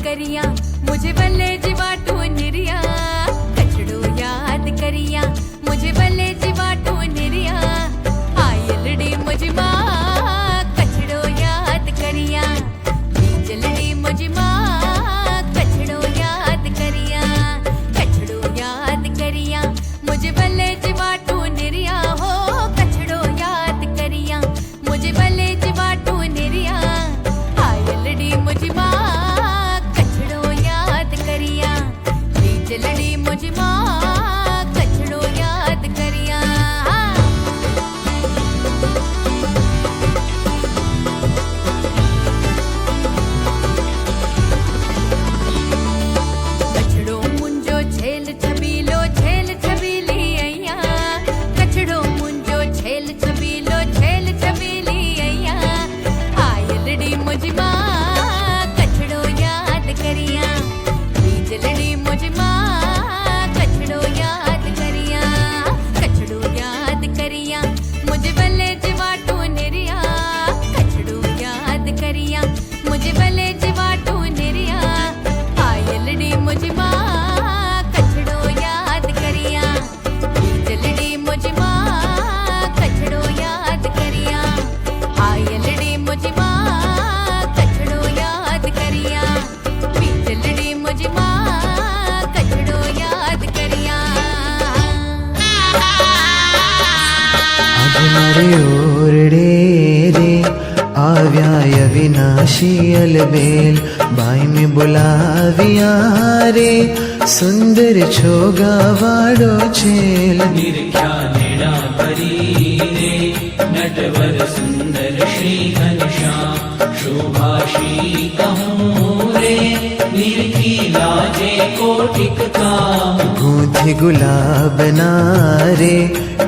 करिया मुझे भले जीवाटू निरिया कछड़ो याद करिया मुझे भले जीवाटू निरिया आयलड़ी मुझे माँ कछड़ो याद करिया बीजलड़ी मुझे माँ कछड़ो याद करिया मुझे भले जीवाटू निरिया हो कछड़ो याद करिया मुझे भले जीवाटू निरिया आयलड़ी मुझे माँ कछड़ो याद करिया बीजलड़ी मुझे माँ कछड़ो याद करिया कछड़ो मुंजो झेल छबीलो झेल छबीली अय्या कछड़ो मुंजो झेल छबीलो झेल छबीली अय्या आयलड़ी मुझे माँ कछड़ो याद करिया बीजलड़ी मुझे माँ कछड़ो याद करिया मुझे भले जीवाटू निरिया कछड़ो याद करिया मुझे भले जीवाटू निरिया आयलड़ी मुझे माँ कछड़ो याद करिया बीजलड़ी मुझे माँ कछड़ो याद करिया आयलड़ी मुझे माँ कछड़ो याद करिया बीजलड़ी मुझे माँ कछड़ो याद करिया आज मारे ओरडे रे आव्याय विनाशी अलबेल बाई में बुलाविया रे सुंदर छोगा वाड़ो छेल निरख्या नेड़ा भरी रे नटवर सुंदर श्री घनश्याम शोभाशी कहूँ रे निरखी लाजे कोटिक काम गूंथे गुलाब नारे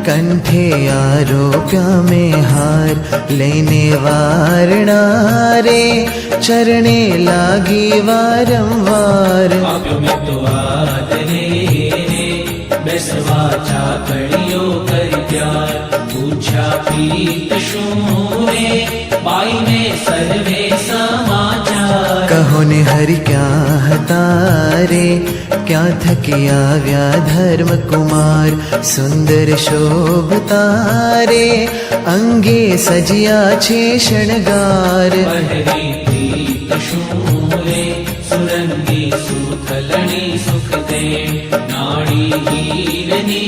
कंठे आरोप्या में हार लेने वारणारे चरणे लागी वारंवार आप्यो में तो आदरे रे बेसवा चाकड़ियो कर प्यार पूछा पीत शूरे बाई में सर्वे समाचार कहो ने हरि क्या हतारे क्या थकिया व्या धर्म कुमार सुंदर शोभतारे अंगे सजिया छे शणगार बहरी प्रीत शूरे सुरंगी सुथलनी सुख दे नाड़ी हीरनी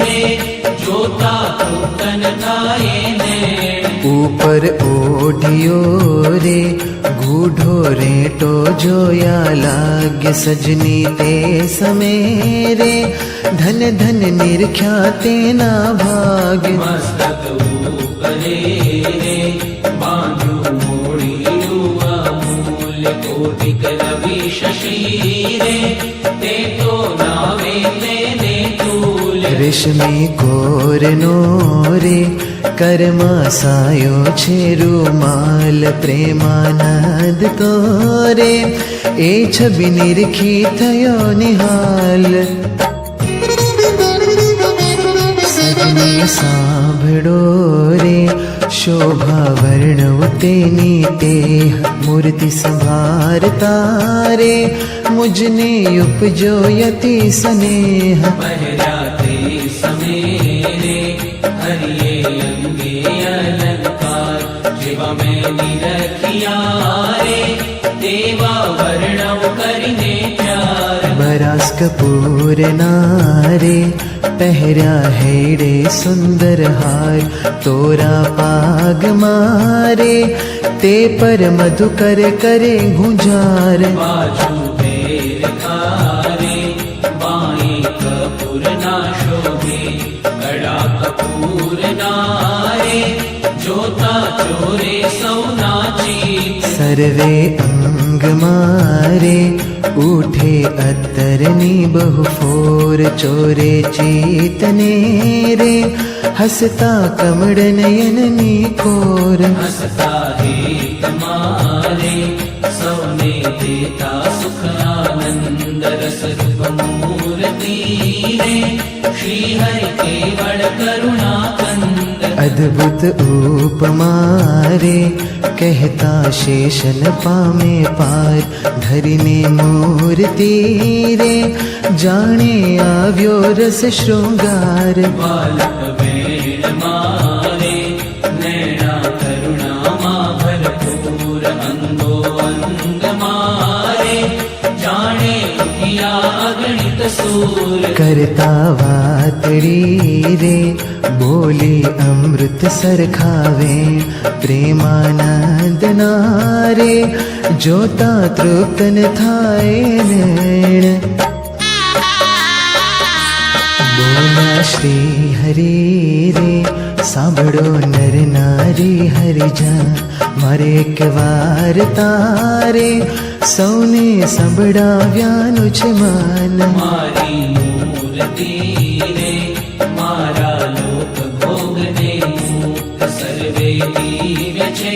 रे जोता तन थाए ने ऊपर ओढ़ियो रे गूढ़ो रेटो जोया लाग्य सजनी ते समेरे धन धन निरख्या तेना भाग्य मस्तक ऊपरे रे बांधु मोड़ियो अमूल्य कोटिक रवि शशि रे ते तो नावे तेने तूल रेशमी कोरनो रे कर्मा सायो छे रूमाल प्रेमानंद तोरे ए छवि निरखी थयो निहाल सजनी सांभळो रे शोभा वर्णव तेनी तेह मूर्ति संभारता रे मुझने उपजो यति स्नेह बहराते समेरे हरिये अंगे अलंकार जीवा में निरखिया रे देवा वर्णव करने प्यार बरास कपूर नारे पहरा हेड़े सुंदर हार तोरा पाग मारे ते पर मधुकर करे गुंजार बाजू बेर खारे बाई कपूर ना शोभे कड़ा कपूर नारे जोता चोरे सौनाची सर्वे अंग मारे उठे अतरनी बहु फोर चोरे चेतने रे हसता कमड़ नयननी कोर हसता है तुम्हारे सौने देता सुख आनंद रस रूप मूर्ति रे श्री हरि केवल करुणा कंद अद्भुत उपमा रे कहता शेषन पामे पार धरिने मूर्ति रे जाने आव्यो रस श्रृंगार बालक वेण मारे नैना करुणामा भरपूर अंगो अंग मारे जाने किया अगणित सूर करता वातड़ी रे बोली अमृत सरखावे प्रेमानंद नारे जोता तृप्तन थाय नैण बोला श्री हरि रे સાંભળો નર નારી હરિજન મારે એક વાર તારે સૌને સંભળાવ્યાનું છે મન મારી મૂર્તિ રે મારા લોક ભોગને મુક્ત સર્વે દિવ્ય છે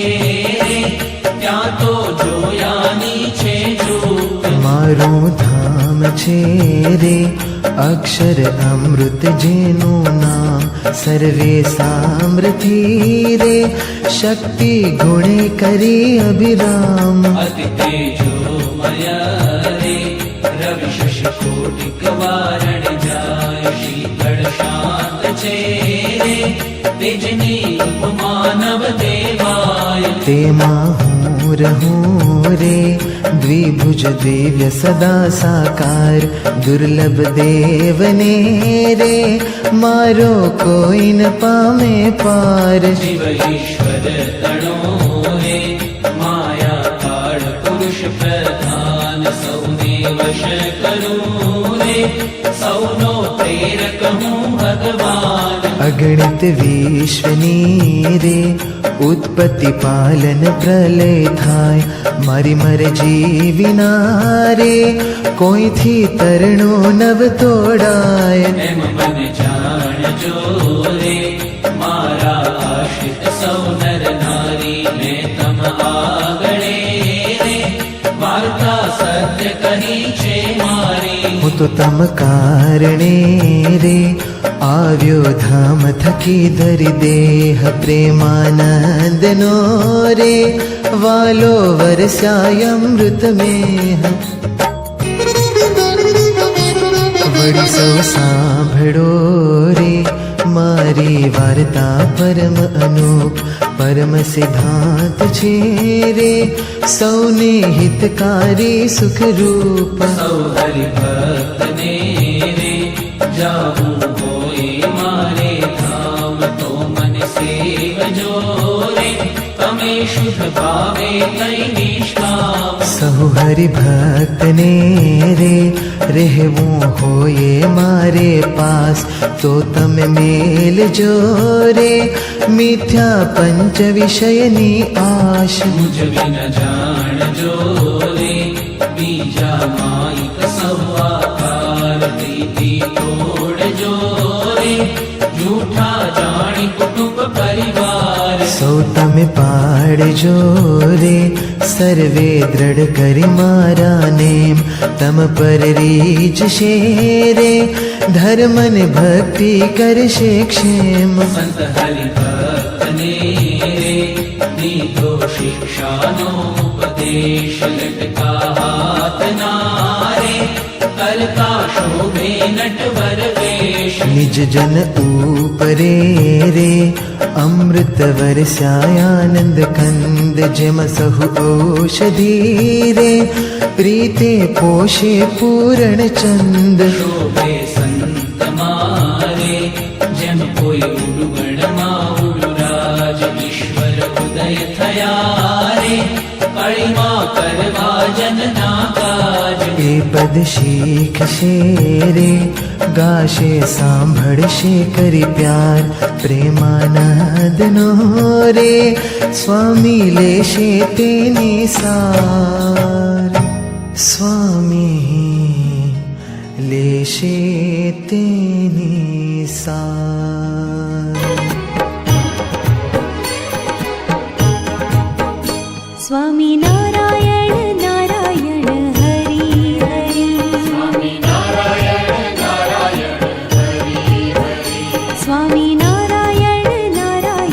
રે ત્યાં તો જોયાની છે જોત મારું ધામ છે રે અક્ષર અમૃત જેનું નામ સર્વે સામ્રથી રે શક્તિ ગુણે કરી અભિરામ અતિ તેજોમય રે રવિ શશી કોટિક વારણ જાય શીતળ શાંત છે રે તેજની ઉપમાનવ દેવાય તેમાં હું રહું રે દ્વિભુજ દિવ્ય સદા સાકાર દુર્લભ દેવને રે મારો કોઈ ન પામે પાર શિવ ઈશ્વર તણો રે માયા કાળ પુરુષ પ્રધાન સૌને વશ કરું રે સૌનો પ્રેરક હું ભગવાન અગણિત વિશ્વની રે ઉત્પત્તિ પાલન પ્રલય થાય મારી મરજી વિના રે કોઈથી તરણો નવ તોડાય એમ બન જાણજો રે મારા આશ્રિત સૌ નર નારી મેં તમ આગળે રે વાર્તા સત્ય કહી છે મારી હું તો તમ કારણે રે આવ્યો ધામ થકી ધરી દેહ પ્રેમાનંદનો રે વાલો વરસાય અમૃત મેહ વળી સૌ સાંભળો રે મારી વાર્તા પરમ અનુપ પરમ સિદ્ધાંત છે રે સૌને હિતકારી સુખરૂપ સૌ હરિભક્તને રે જાવું હોય મારે ધામ તો મને સેવજો રે તમે શુદ્ધ ભાવે કઈ નિષ્કામ સહુ હરિભક્તને રે રહેવું હોય મારે પાસ તો તમે મેલજો રે મિથ્યા પંચ વિષયની આશ મુજ વિન જાણજો રે બીજા માઈક સૌ આકાર પ્રીતિ તોડજો રે જૂઠા જાણી કુટુંબ પરિવાર સૌ તમે પાડજો રે સર્વે દ્રઢ કરી મારા નેમ તમ પર રીજશે રે ધર્મ ને ભક્તિ કરશે ક્ષેમ સંત હરિભક્તને રે દીધો શિક્ષાનો ઉપદેશ લટકા હાથના રે કરતા શોભે નટવર વેશ નિજ જન ઉપરે રે અમૃત વરસાયાનંદ કંદ જેમ સહુ ઔષધિ રે પ્રીતે પોષે પૂરણ ચંદ શોભે સંત મારે જેમ કોઈ ઉડુગણમાં ઉડુરાજ ઈશ્વર ઉદય થયા રે કળીમાં કરવા જનના કાજ એ પદ શીખશે રે ગાશે સાંભળશે કરી પ્યાર પ્રેમાનંદનો રે સ્વામી લેશે તેની સાર સ્વામી લેશે તેની સાર स्वामी नारायण नारायण हरि हरि स्वामी नारायण नारायण हरि हरि स्वामी नारायण नारायण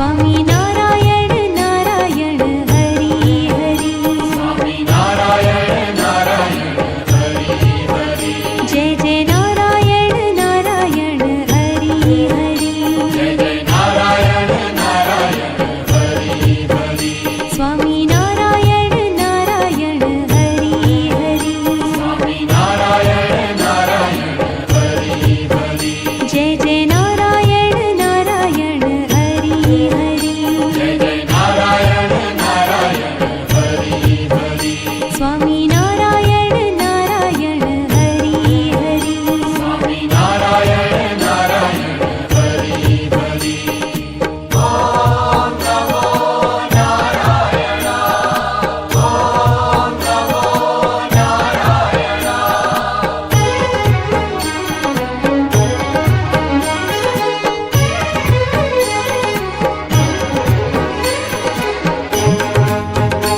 स्वामी नारायण नारायण हरि हरि स्वामी नारायण नारायण हरि हरि जय जय नारायण नारायण हरि हरि जय जय नारायण नारायण हरि हरि स्वामी नारायण नारायण हरि हरि स्वामी नारायण नारायण हरि हरि जय जय नारायण नारायण हरि हरि जय जय नारायण नारायण हरि हरि स्वामी नारायण नारायण हरि हरि स्वामी नारायण नारायण हरि हरि ओम नमो नारायण ओम नमो नारायण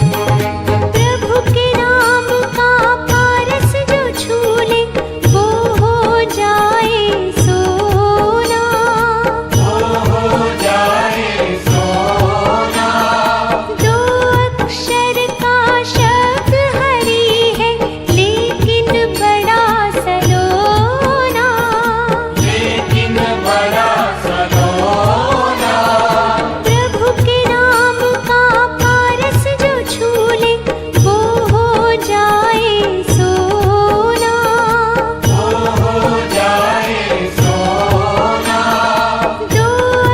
प्रभु के नाम का पारस जो छू ले वो हो जाए सोना हो जाए सोना दो अक्षर का शब्द हरि है लेकिन बड़ा सलोना लेकिन बड़ा सलोना प्रभु के नाम का पारस जो छू ले वो हो जाए सोना हो जाए सोना दो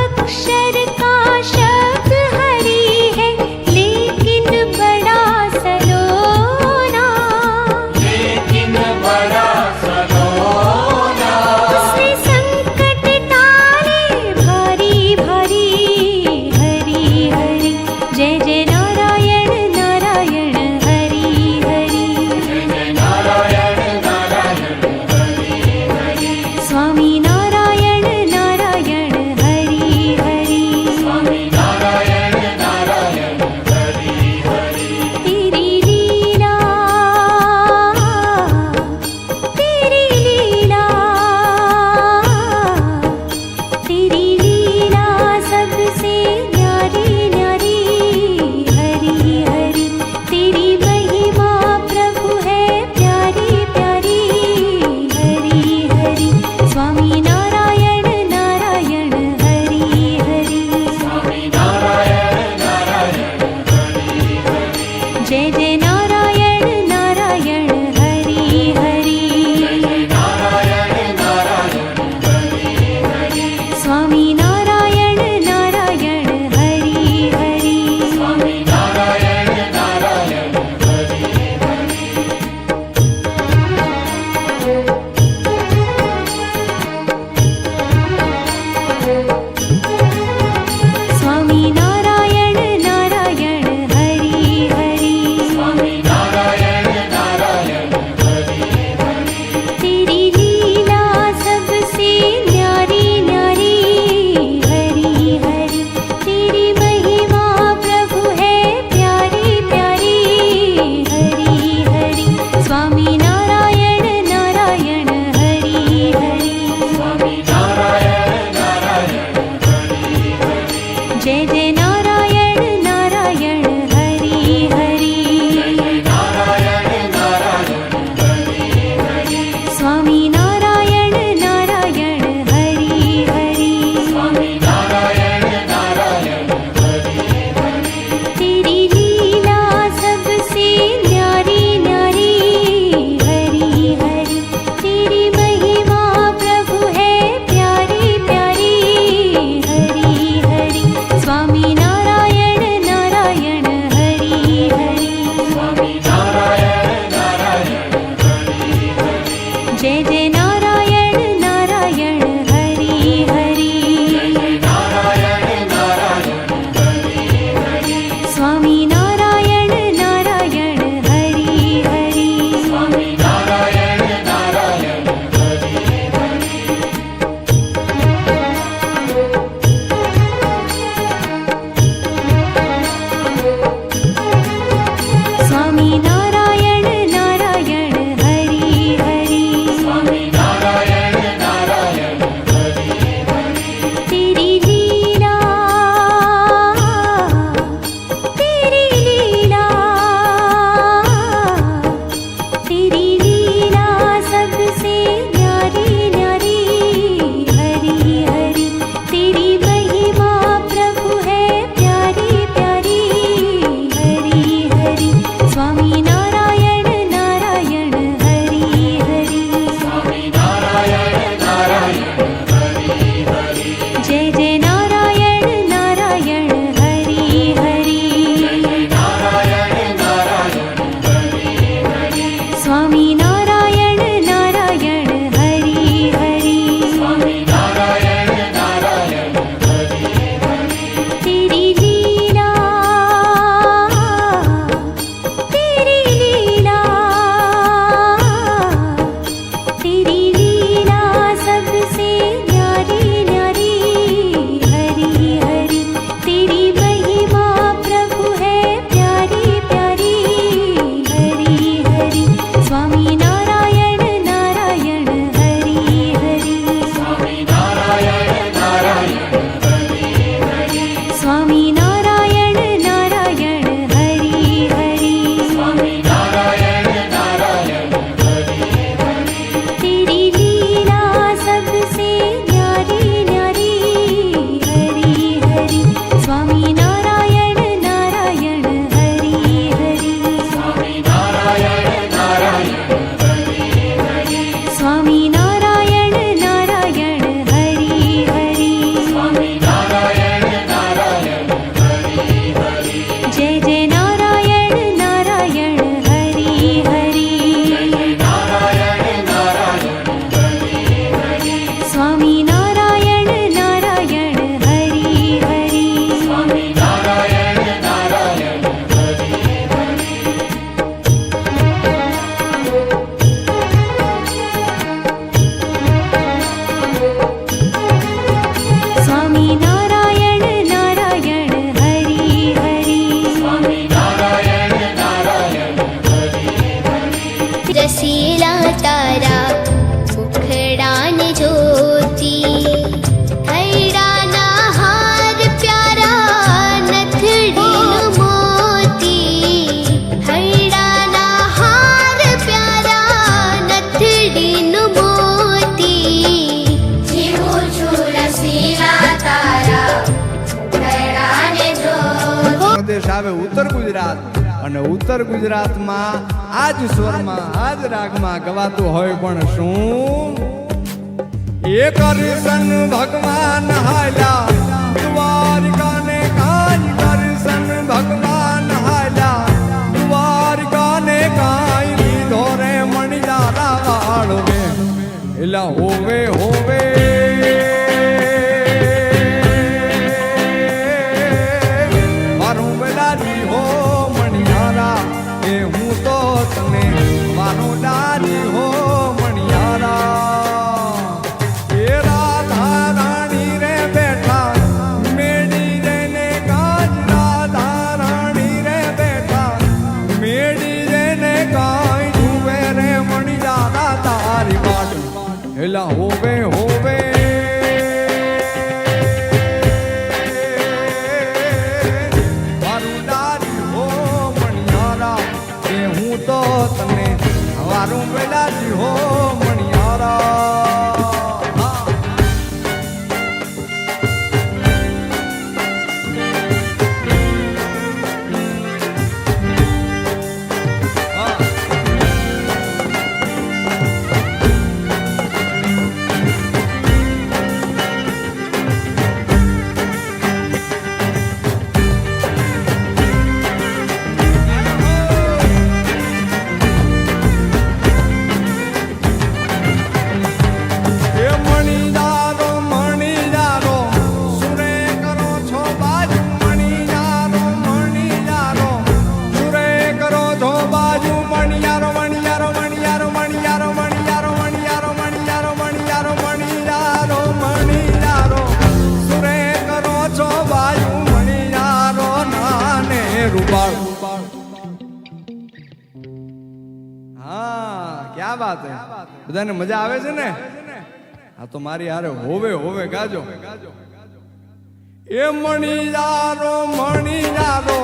अक्षर का शब्द हरि है लेकिन बड़ा सलोना लेकिन बड़ा सलोना उसने संकट टाले भारी भारी हरि हरि जय जय नारायण नारायण हरि हरि जय जय नारायण नारायण हरि हरि स्वामी नारायण नारायण हरि हरि स्वामी नारायण नारायण हरि हरि तेरी लीला तेरी लीला तेरी लीला सबसे न्यारी न्यारी हरि हरि तेरी महिमा प्रभु है प्यारी प्यारी हरि हरि स्वामी नारायण नारायण हरि हरि स्वामी नारायण नारायण हरि हरि जय जय नारायण नारायण हरि हरि जय जय नारायण नारायण हरि हरि स्वामी नारायण नारायण हरि हरि स्वामी नारायण नारायण हरि हरि स्वामी नारायण नारायण हरि हरि स्वामी नारायण नारायण हरि हरि तेरी लीला सबसे न्यारी न्यारी हरि हरि तेरी महिमा प्रभु है प्यारी प्यारी हरि हरि स्वामी नारायण नारायण हरि हरि स्वामी नारायण नारायण हरि हरि जय जय नारायण नारायण हरि हरि जय जय नारायण नारायण हरि हरि स्वामी नारायण नारायण हरि हरि स्वामी नारायण नारायण हरि हरि तेरी लीला सबसे न्यारी न्यारी हरि हरि तेरी महिमा प्रभु है प्यारी प्यारी हरि हरि स्वामी પ્રદેશ આવે ઉત્તર ગુજરાત, અને ઉત્તર ગુજરાતમાં આ જ સ્વરમાં આ જ રાગમાં ગવાતું હોય પણ શું? એ કરશન ભગવાન હાલ્યા દ્વારકાને કાજ, કરશન ભગવાન હાલ્યા દ્વારકાને કાઈ, લીધો રે મણિયારા વાળવે એલા હોવે હોવે. મારું વેલાજી હો મણિયારા, એ હું તો તને મારું લાજી હો મણિયારા. એ રાધા રાણી રે બેઠા મેડી રે ને કાજ, રાધા રાણી રે બેઠા મેડી રે ને કાઈ, જુએ રે મણિયારા તારી વાટ એલા હોવે હોવે. મારું લાજી હો મણિયારા, એ હું તો તને મારું વેલાજી હો મણિયારા. હા, ક્યાં વાત હે. બધાને મજા આવે છે ને? હા તો મારી હારે હોવે હોવે ગાજો. એ મણિયારો મણિયારો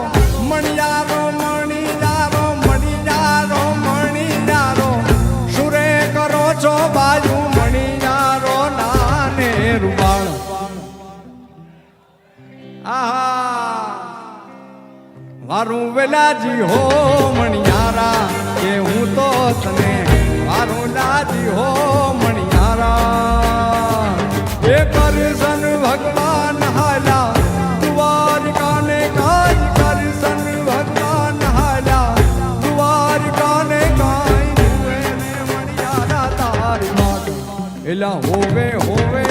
મણિયારો મણિયારો મણિયારો મણિયારો, સુરે કરો છો બાજુ મણિયારો નાને રૂપાળ. આહા મારું વેલાજી હો મણિયારા, કે હું તો તને મારું લાજી હો મણિયારા. એ કરશન ભગવાન હાલ્યા દ્વારકાને કાજ, કરશન ભગવાન હાલ્યા દ્વારકાને કાઈ, જુએ રે મણિયારા તારી વાત એલા હોવે હોવે.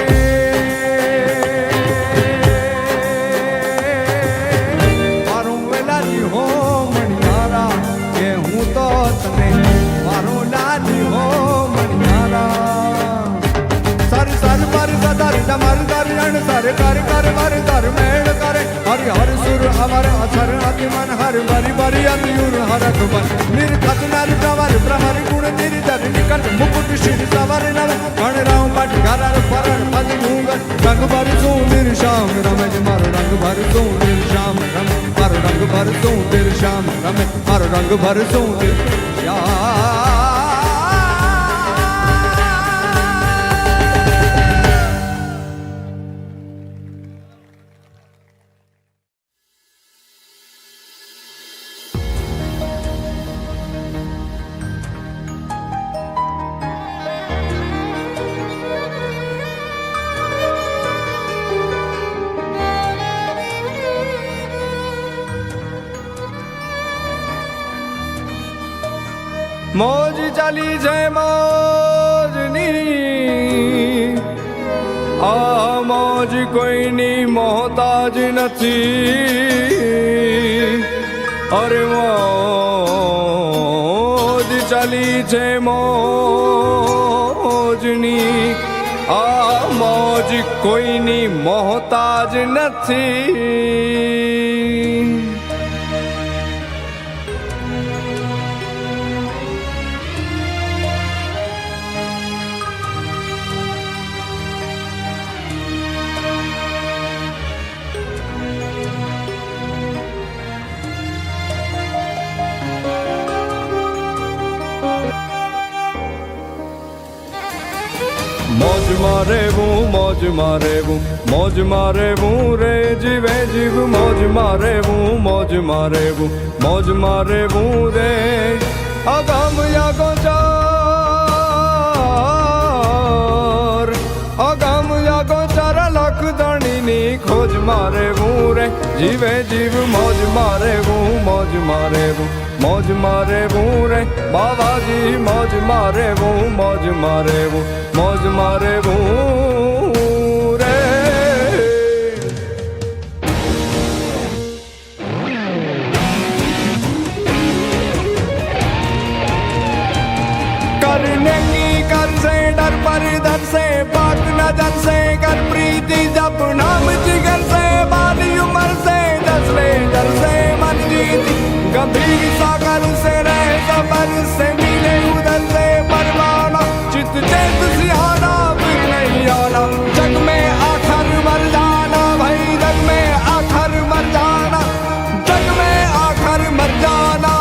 હો મણિયારા, કે હું તો તને મારો લાજી હો મણિયારા. સર સર પર સદર ડમર દર રણ સર કર કર વર દર મેળ કરે, હરિ હર સુર અમર અસર અતિ મન હર બરી બરી અતિયુર હરક બન, નિર્ખત નર પ્રવર પ્રમર ગુણ નિર્જર નિકટ મુકુટ શિર સવર નવ, ગણ રામ પટ ઘરર પરર પદ ભૂંગર, રંગ ભર સુંદર શ્યામ રમજ મારો રંગ ભર સુંદર શ્યામ રમ, મારો રંગ ભર સુંદર શ્યામ રમે, મારો રંગ ભર સુંદર શ્યામ. મોજ ચાલી છે મોજની, આ મોજ કોઈની મોહતાજ નથી. અરે મોજ ચાલી છે મોજની, આ મોજ કોઈની મોહતાજ નથી. મોજમાં રહેવું મોજમાં રહેવું મોજમાં રહેવું રે જીવે જીવ મોજ મારેવું મોજ મારેવું મોજ મારેવું રે અગમ યાગોચર અગમ યાગોચર લખ ધણીની ખોજ મારેવું રે જીવે જીવ મોજ મારેવું મોજ મારેવું મોજ મારેવું રે બાવાજી મોજ મારેવું મોજ મારેવું મોજ મારેવું રે करने की कर से डर पर दर से पाक नजर से कर प्रीति जप नाम जिगर से बाली उम्र से जसले जल से मन जीती गंभीर सागर से रह सबर से मिले उधर से परवाना चित चेत सिहाना फिर नहीं आना जग में आखिर मर जाना भाई जग में आखिर मर जाना जग में आखिर मर जाना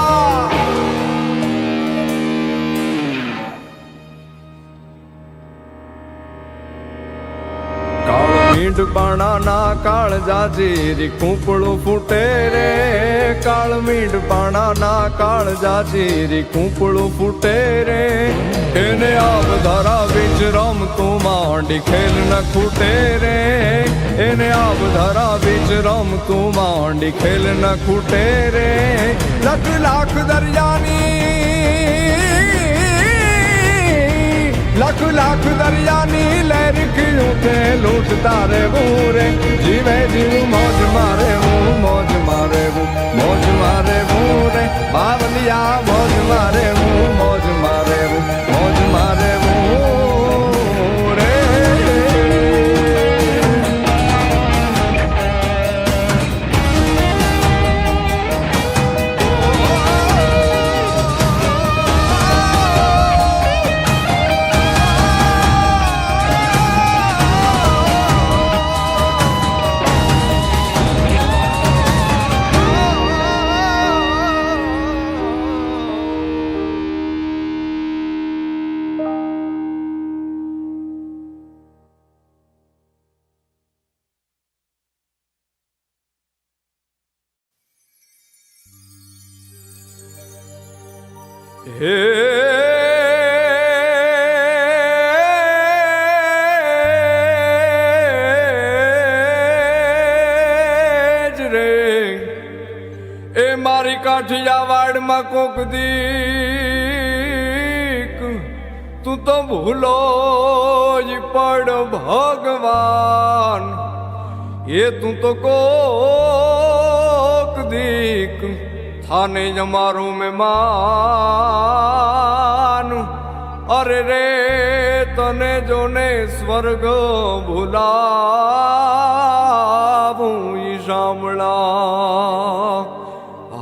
મીંડ પાણાના કાળ જાજીરી કૂંપળું ફૂટે રે કાળ મીંડ પાણાના કાળ જાજીરી કૂંપળું ફૂટે રે એને આવ ધારા બીજ રમતું માંડી ખેલ ન ખૂટે રે એને આવ ધારા બીજ રમતું માંડી ખેલ ન ખૂટે રે લખ લાખ દરિયાની લખ લાખ દરિયાની લહેર ખીલું તે લૂંટતા રહેવું રે જીવે જીવ મોજ મારેવું મોજ મારેવું મોજ મારેવું રે બાવલિયા મોજ મારેવું મોજ મારેવું મોજ મારેવું રે હે જ રે એ મારી કાઠિયાવાડમાં કોક દીક તું તો ભૂલો જ પડ ભગવાન એ તું તો કોક દીક થાને જમારું મહેમાન અરે રે તને જોને સ્વર્ગ ભૂલાવું ઈ શામળા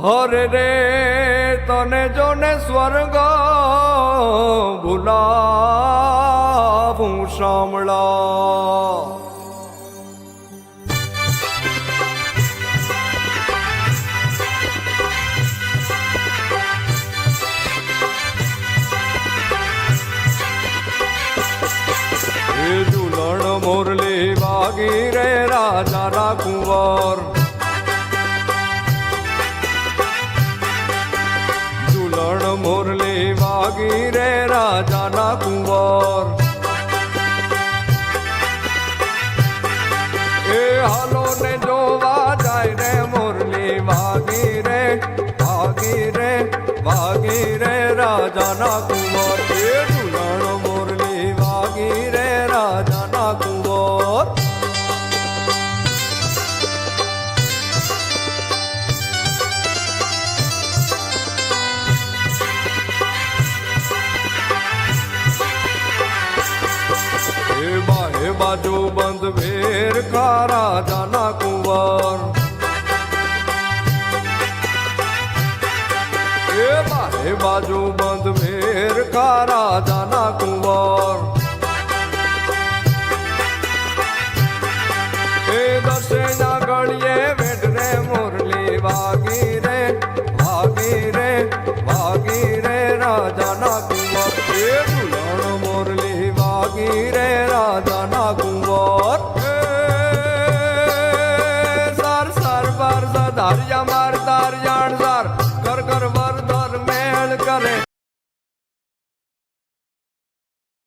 હરે રે તને જોને સ્વર્ગ ભૂલાવું શામળા મોરલી વાગી રે રાજાના કુંવર ઝુલણ મોરલી વાગી રે રાજાના કુંવર એ હાલો ને જોવા જાય રે મોરલી વાગી રે વાગી રે વાગી રે રાજાના કુંવર એ ઝુલણ મોરલી વાગી રે રાજાના કુંવર એ બાજુ બંધ વેર કા રાજાના કુંવર એ બાજુ બંધ વેર કા રાજાના કુંવર એ દસેના ગળીએ વેઢ રે મોરલી વાગી રે વાગી રે વાગી રે રાજાના કુંવર એ ઝુલણ મોરલી વાગી રે રાજાના કુંવર સર સર जार जार